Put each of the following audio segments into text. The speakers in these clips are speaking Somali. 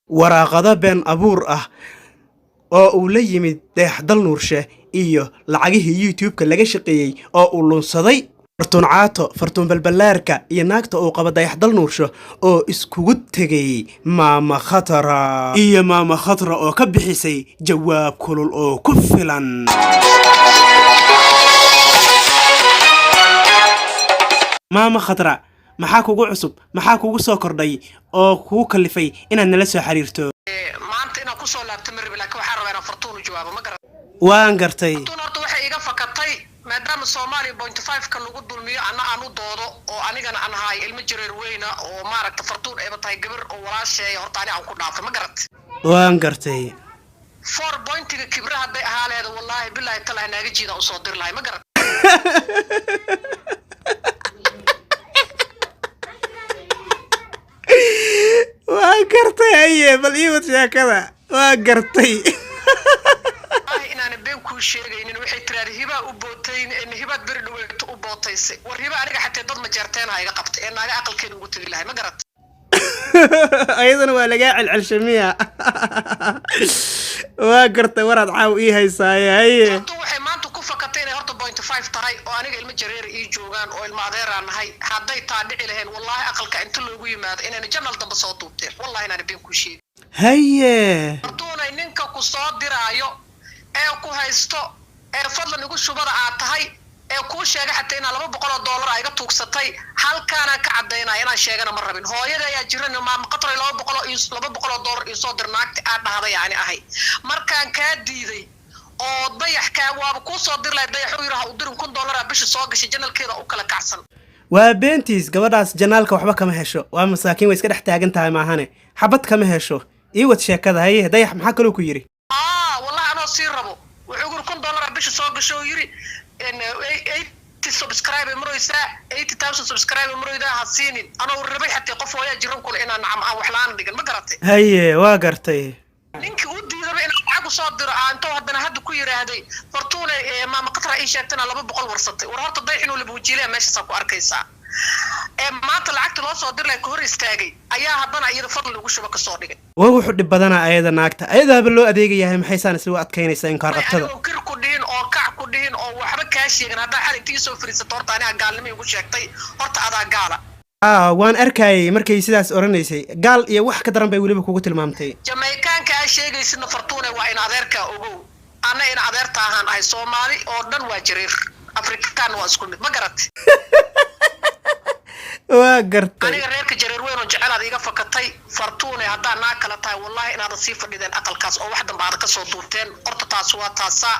waraaqada been abuur ah oo uu la yimid Dayax-Dal Nuurshe iyo lacagihii YouTube-ka laga shaqeeyay oo uu lunsaday Fartuun Caato, Fartuun Balbalaarka iyo naagta uu qaba Dayax-Dal Nuurshe oo iskugu tegay Maama Khatra iyo Maama Khatra oo ka bixisay jawaab kulul oo ku filan. Maama Khatra, maxaa kugu cusub, maxaa kugu soo kordhay oo kugu kalifay inaad nala soo xiriirto? maanta inaan ku soo laabto marbi laakiin waxaan rabaa inaan Fartuun u jawaabo ma garan. waan gartay. Fartuun horta waxay iga fakatay maadaama Soomaali 0.5 ka lagu dulmiyo aan u doodo oo anigana aan ahay ilmo jareer weyna oo maaragta Fartuun ay batay gabar oo walaashay horta aan ku dhaafay ma garat. waan gartay. 4.ga kibra haday ahaaleed wallahi billahi talaha naaga jiida u soo dir lahay ma garat. waan gartay aye bal ii wad sheekada waan gartay. inaan been ku sheegaynin waxay tiraad hiba u bootayn in hibaad bir dhaweeyto u bootaysay war hiba aniga xataa dad ma jeerteen ha iga qabtay ee naaga aqalkeena ugu tagi lahay ma garat. ayadana waa laga celcelshamiya. waan gartay waraad caaw ii haysaaye haye. waxay maanta ku fakatay inay horta 0.5 tahay oo aniga ilmo jareer ii joogaan oo ilmo adeer aan nahay haday taa dhici lahayn wallahi aqalka inta loogu yimaado inaan jannal damba soo duubteen wallahi inaan been ku sheegay. haye. Fartuunay ninka ku soo diraayo ee ku haysto ee fadlan igu shubada aad tahay ee ku sheegay xataa inaa $200 ay iga tuugsatay halkaana ka cadeynaa inaan sheegana ma rabin hooyada ayaa jiran Maama Khatra $200 ii soo dirnaagti aad dhahday yani ahay markaan ka diiday oo dayax ka waaba ku soo dirlay dayax u yiraahdo u dirin $1 bishi soo gashay janalkeeda u kala kacsan. waa beentiis gabadhaas janaalka waxba kama hesho waa masaakiin way iska dhex taagan tahay maahane xabad kama hesho ii wad sheekada haye dayax maxaa kaloo ku yiri wallahi anoo sii rabo wuxuu guri $1 bishi soo gasho yiri in 80 subscribe maraysa 80000 subscribe marayda hasiinin anoo rabay xataa qof hooya jiran kule inaan nacam aan wax laan dhigan ma garatay haye waa gartay ninkii u diiday inaan lacag soo diro aanto haddana hadda ku yiraahday Fartuun Maama Khatra ii sheegtana $200 warsatay war horta dayax inuu labuujiilay meesha ku arkaysaa maanta lacagta loo soo diray ka hor istaagay ayaa haddana iyada fadl lagu shuba ka soo dhigay waa wuxuu dhib badanaa ayada naagta ayadaaba loo adeegayahay maxay saan isla adkaynaysaa in kaarqabtada oo kir ku dhiin oo kac ku dhiin oo waxba ka sheegan hadda xal intii soo fariisato horta aniga gaalnimo igu sheegtay horta adaa gaala waan arkayay markay sidaas oranaysay gaal iyo wax ka daran bay waliba kugu tilmaamtay Jamaicanka ay sheegaysidna Fartuun waa in adeerka ogow ana in adeerta ahaan ay Soomaali oo dhan waa jareer Afrikaan waa isku mid ma garatay waa gartay aniga reerka jareer weyn oo jecel iga fakatay Fartuun hadaa naa kala tahay wallahi inaad sii fadhideen aqalkaas oo wax dhanba aad ka soo duurteen horta taas waa taasa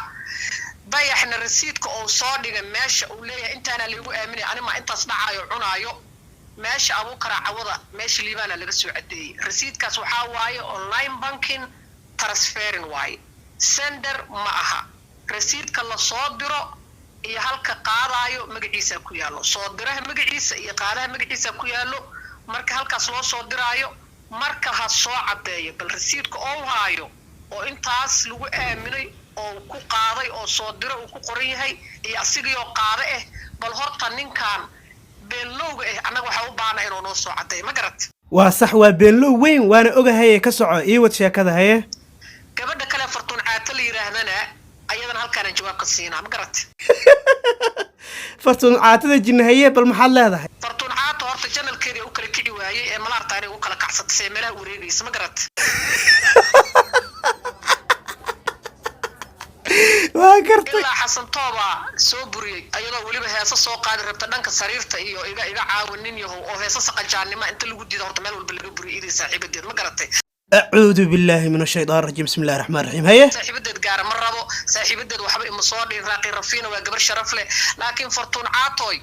dayaxna rasiidka oo soo dhigay meesha uu leeyahay intaana lagu aaminay anima intaas dhacaayo cunaayo meesha Abu Kara cawada meesha liibana laga soo cadeeyay rasiidkaas waxa waaye online banking transferring waaye sender ma aha rasiidka la soo diro iyo halka qaadayo magaciisa ku yaalo soo diraha magaciisa iyo qaadaha magaciisa ku yaalo marka halkaas loo soo diraayo marka ha soo cadeeyo bal rasiidka oo haayo oo intaas lagu aaminay oo ku qaaday oo soo diro uu ku qoran yahay iyo asigii oo qaade bal horta ninkan beenlowga anaga waxa u baana inuu noo soo cadeeyo ma garat waa sax waa beenlow weyn waana ogahay ka soco ii wad sheekada haye gabadha kale Fartuun Caato la yiraahdana ayadana halkaan jawaab ka siinaa ma garat Fartuun Caatada jinnahaye bal maxaad leedahay Fartuun Caato horta janalkeeda uu kala kici waayay ee malaartaani uu kala kacsatay meelaha wareegaysa ma garat waa gartay ilaa Xasan Tooba soo buriyay ayadoo waliba heesa soo qaadi rabta dhanka sariirta iyo iga caawinin yahow oo heesa saqajaanima inta lagu diido horta meel walba laga buriyay idin saaxiibadeed ma garatay أعوذ بالله من الشيطان الرجيم بسم الله الرحمن الرحيم هيا saaxiibadeed gaar ma rabo saaxiibadeed waxba ima soo dhiin raaqi rafiina waa gabar sharaf leh laakiin Fartuun Caatoy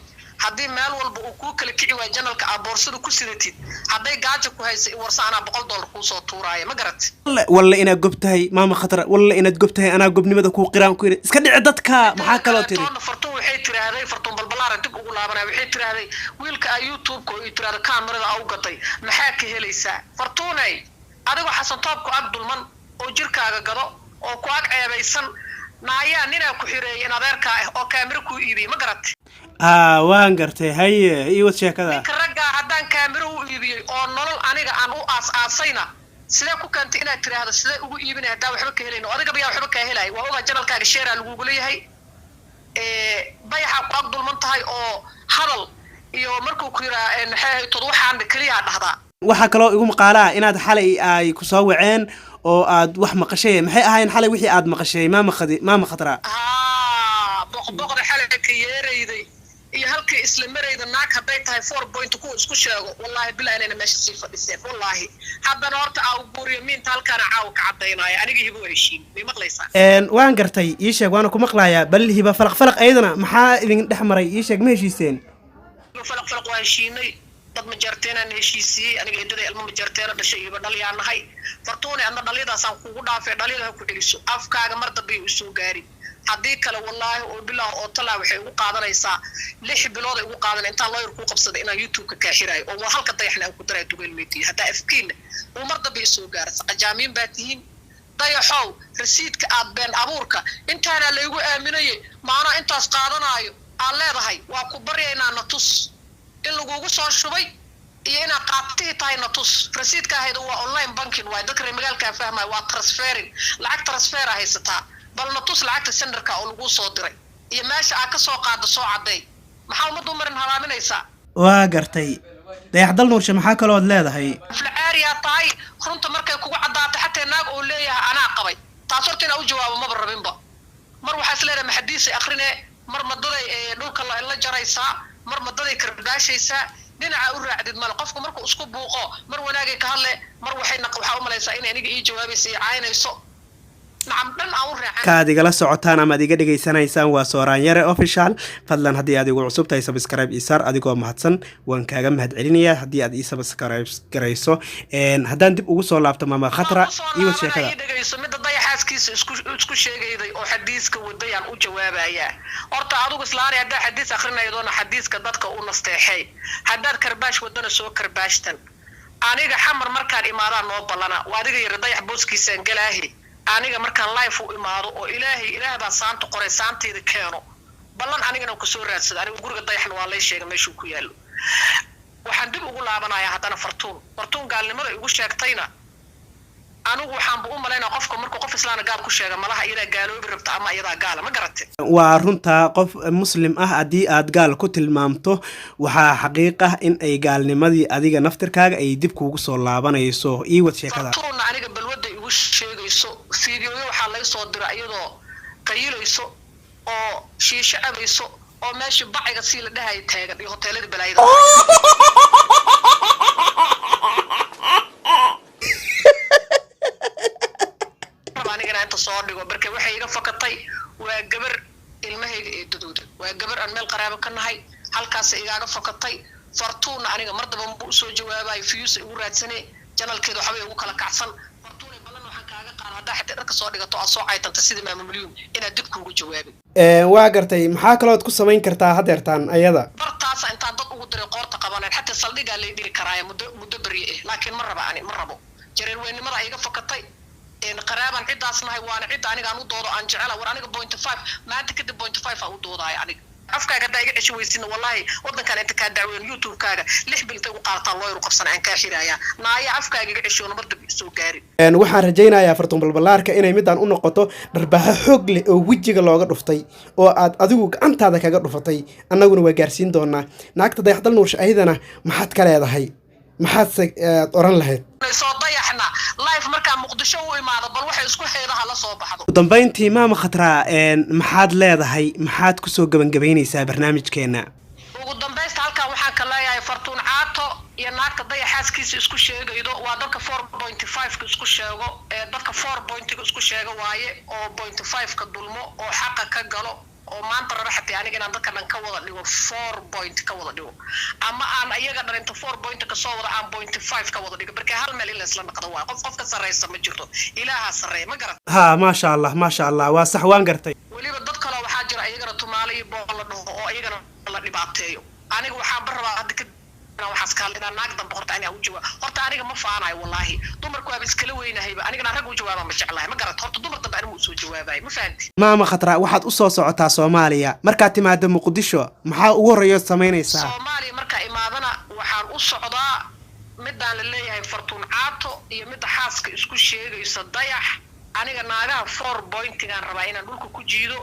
hadii meel walba uu ku kala kici waa janalka aboorsada ku sidatid haday gaajo ku hayso warsaana $100 ku soo tuuraayo ma garat walla ina gobtahay Maama Khatra walla ina gobtahay ana gobnimada ku qiraan ku iska dhici dadka maxaa kala tiri Fartuun waxay tiraahday Fartuun balbalaar dib ugu laabanay waxay tiraahday wiilka YouTube ko ii tiraahday kaamirada au gatay maxaa ka helaysaa Fartuunay adigu Xasan Toobku ag dulman oo jirkaaga gado oo ku ag ceebaysan naaya nina ku xireeyay adeerka oo kaamiro ku iibiyay ma garat waan gartay haye ii wad sheekada ninka ragga haddaan kaamiro u iibiyay oo nolol aniga aan u aasayna sidee ku keentay inaad tiraahdo sidee ugu iibinay haddaa waxba ka helayno adiga bayaa waxba kaa helay waa ogaa janalkaaga sheeraa lagugu leeyahay bayaxa ku ag dulman tahay oo hadal iyo markuu ku yiraa maxay ahayd tod waxaan kaliya dhahdaa waxaa kaloo igu maqaalaa inaad xalay ay ku soo waceen oo aad wax maqashay maxay ahayn xalay wixii aad maqashay maama khatra boqboqda xalay ka yeerayday iyo halkii isla marayda naag hadday tahay 4 point ku isku sheego wallahi billahi inayna meesha sii fadhiseen wallahi haddana horta aa guuriyo miinta halkaana caaw ka cadaynaaya aniga hibo heshiin may maqlaysaa waan gartay ii sheeg waana ku maqlayaa bal hiba falaq ayadana maxaa idin dhex maray ii sheeg ma heshiiseen falaq waa heshiinay dad ma jarteenaan heshiisiyey aniga hidada ilmo ma jarteena dhashay iyo dhaliyaa nahay fartuune adna dhalidaasaan kugu dhaafay dhalidaha ku celiso afkaaga mar dambe u soo gaari haddii kale wallaahi oo bilah oo talaa waxay ugu qaadanaysaa 6 bilood ay ugu qaadan intaan lawyer ku qabsaday inaan youtube-ka kaa xiraayo oo halka dayaxna aan ku daray dugal meediya haddaa afkiina uu mar dambe soo gaarsa qajaamiin baa tihiin dayaxow rasiidka aad been abuurka intaana laygu aaminayay maana intaas qaadanaayo aan leedahay waa ku baryaynaa na tus in lagugu soo shubay iyo inaad qaabtii tahay na tus rasiidka ahayda waa online banking waay dadka reer magaalkaa fahmaya waa transferring lacag transfer haysataa bal na tus lacagta senderka oo lagu soo diray iyo meesha aad ka soo qaado soo caday maxaa umadu marin halaaminaysaa waa gartay dayaxdal nuurshe maxaa kalood leedahay flaariya tahay runta markay kugu cadaato xataa naag oo leeyahay anaa qabay taas horta inaa u jawaabo maba rabinba mar waxaa is leedahay maxadiisay akhrine mar madaday dhulka la jaraysaa mar madaday karbaashaysaa dhinaca u raacdid mal qofku markuu isku buuqo mar wanaagay ka hadle mar waxaa u malaysaa in aniga ii jawaabaysa iyo caynayso kaad igala socotaan ama ad iga dhegaysanaysaan waa Sooranyare official fadlan haddii aad igu cusub tahay subscribe isaar adigoo mahadsan waan kaaga mahadcelinayaa haddii aad ii subscribe garayso haddaan dib ugu soo laabto maama khatra iyo sheekada dhegayso mid dayaxaaskiisa isku sheegayday oo xadiiska wadayaan u jawaabaya horta adigu islaani hadda xadiis akhrinaydoona xadiiska dadka u nasteexay haddaad karbaash wadana soo karbaashtan aniga xamar markaan imaadaan noo ballana waa adiga yar dayax booskiisaan galaahi aniga markaan live u imaado oo ilaah baa saanta qoray saanteeda keeno ballan anigana ku soo raadsada aniga guriga dayaxna waa lay sheegay meeshuu ku yaalo waxaan dib ugu laabanayaa haddana fartuun gaalnimada igu sheegtayna anigu waxaan u malaynaa qofka markuu qof islaana gaal ku sheega malaha iyadaa gaaloobi rabta ama iyadaa gaala ma garatay waa runta qof muslim ah haddii aad gaal ku tilmaamto waxaa xaqiiq ah in ay gaalnimadii adiga naftirkaaga ay dib kuugu soo laabanayso iiwad sheekada fartuunna aniga balwadda igu sheegayso fiidiyooyo waxaa laga soo dira iyadoo qayilayso oo shiisho cabayso oo meesha baciga sii la dhahaya taagan iyo hoteelada balaayada anigana inta soo dhigo marka waxay iga fakatay waa gabar ilmahayga ee dadooda waa gabar aan meel qaraabo ka nahay halkaas igaaga fakatay fartuuna aniga mar daba u soo jawaabayo fiyuus ugu raadsanay janalkeeda waxba ugu kala kacsan fartuuna balan waxaan kaaga qaado hadda xataa dharka soo dhigato aan soo caytanta sida maama milyuun inaad dib kuugu jawaabin waa gartay maxaa kalood ku samayn kartaa hadeertaan ayada bartaasa intaan dad ugu diray qoorta qabaneen xataa saldhigaa lay dhigi karaaya muddo beriye laakiin ma rabo jareer weynimada iga fakatay qaraaban cidaas nahay waana cid aniga aan u doodo aan jecela war aniga 0.5 maanta kadib 0.5 aan u doodaay aniga afkaaga haddaa iga cesho weysin wallahi wadankan inta kaa dacweyn youtube-kaaga 6 bil intay u qaadataan loo yar u qabsan aan kaa xiraaya naaya afkaaga iga cesho mar dib soo gaari waxaan rajaynayaa fartuun balbalaarka inay midaan u noqoto dharbaaxo xoog leh oo wejiga looga dhuftay oo aad adigu gacantaada kaga dhufatay annaguna waa gaarsiin doonaa naagta dayaxdal nuurshe ayadana maxaad ka leedahay maxaad oran lahayd soo dayaxna live markaa muqdisho u imaado bal waxay isku heedaha la soo baxdo ugu dambeyntii maama khatra maxaad leedahay maxaad kusoo gabagabaynaysaa barnaamijkeena ugu dambaysta halkan waxaan ka leeyahay fartuun caato iyo naagta dayaxaaskiisa isku sheegaydo waa dadka 4.5 ka isku sheego dadka 4 isku sheego waaye oo 0.5 ka dulmo oo xaqa ka galo oo maanta raba xataa aniga inaan dadka dhan ka wada dhigo 4 ka wada dhigo ama aan ayaga dhan inta 4 ka soo wada aan 0.5 ka wada dhigo marka hal meel ila isla naqdo waa qof ka sareysa ma jirto ilaaha sareey ma garat ha ma sha Allah waa sax waan gartay waliba dad kale waxaa jira ayagana tumaale iyo bool la dhaho oo ayagana la dhibaateeyo aniga waxaan barabaa hadda ka waxaas ka hadlina naag dambe horta aniga u jawaab horta aniga ma faanayo wallahi dumarku waa iskala weynahayba aniga rag u jawaaba ma jeclahay ma garat horta dumar dambe anigu soo jawaabay ma fahanti maama khatra waxaad u soo socotaa Soomaaliya marka timaado Muqdisho maxaa ugu horeeyo sameynaysaa Soomaaliya marka imaadana waxaan u socdaa midaan la leeyahay fartuun caato iyo midda xaaska isku sheegayso dayax aniga naagaha 4 pointigaan rabaa inaan dhulka ku jiido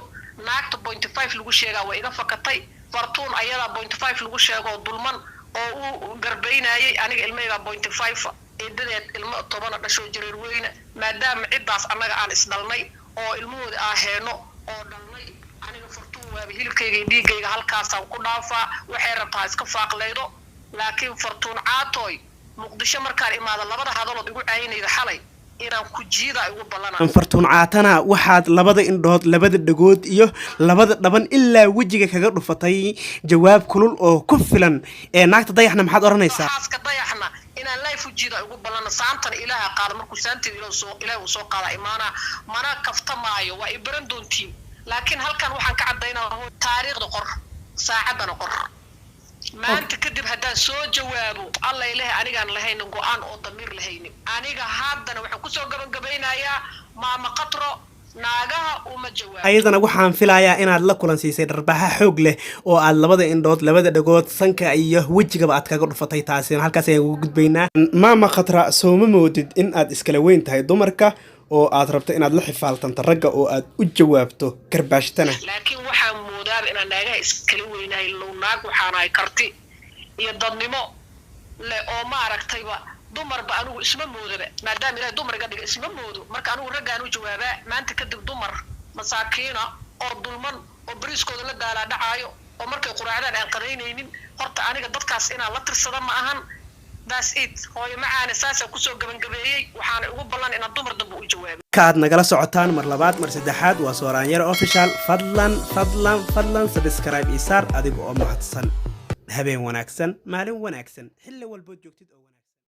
naagta 0.5 lagu sheegaa waa iga fakatay fartuun ayada 0.5 lagu sheego dulman oo uu garbaynayay aniga ilmeyga 0.5 eedadeed ilmo 10 dhasho jireer weyna maadaama cidaas annaga aan isdhalnay oo ilmahooda aheeno oo dhalnay aniga fartuun waa hilibkayga iyo dhiigayga halkaasaan ku dhaafaa waxay rabtaa iska faaqlaydo laakiin fartuun caatoy muqdisho markaan imaado labada hadalood igu caynayda xalay inaan ku jiida igu ballanaa fartuun caatana waxaad labada indhood labada dhagood iyo labada dhaban ilaa wejiga kaga dhufatay jawaab kulul oo ku filan ee naagta dayaxna maxaad oranaysaa xaaska dayaxna inaan life u jiida igu ballana saantan ilaaha qaado markuu saanteeda ilaahu soo qaada imaana mana kaftamaayo waa ibaran doontiin laakiin halkan waxaan ka cadaynaa taariikhda qor saacadana qor maanta kadib haddaan soo jawaabo alla ilaahay anigaan lahayn go'aan oo damiir lahayn aniga haddana waxaan kusoo gabagabeynayaa maama qatro naagaha uma jawaabo ayadana waxaan filayaa inaad la kulansiisay dharbaha xoog leh oo aad labada indhood labada dhagood sanka iyo wejigaba aad kaga dhufatay taasina halkaas ayaan ugu gudbaynaa maama qatra sooma moodid in aad iskala weyn tahay dumarka oo aad rabto inaad la xifaaltanto ragga oo aad u jawaabto karbaashtana laakiin waxaan moodaa inaan naagaha iskala weynahay low naag waxaan ay karti iyo dadnimo le oo ma aragtayba dumarba anigu isma moodaba maadaama ilaahay dumar iga dhiga isma moodo marka anigu raggaan u jawaabaa maanta kadib dumar masaakiina oo dulman oo bariiskooda la daalaa dhacaayo oo markay quraacdaan aan qadaynaynin horta aniga dadkaas inaan la tirsada ma ahan that's it hooyo macaana saasa kusoo gabagabeeyay waxaana ugu ballan inaan dumar dambe u jawaabo kaad nagala socotaan mar labaad mar saddexaad waa Sooranyaro official fadlan subscribe isaar adiga oo mahadsan habeen wanaagsan maalin wanaagsan xilli walba joogtid oo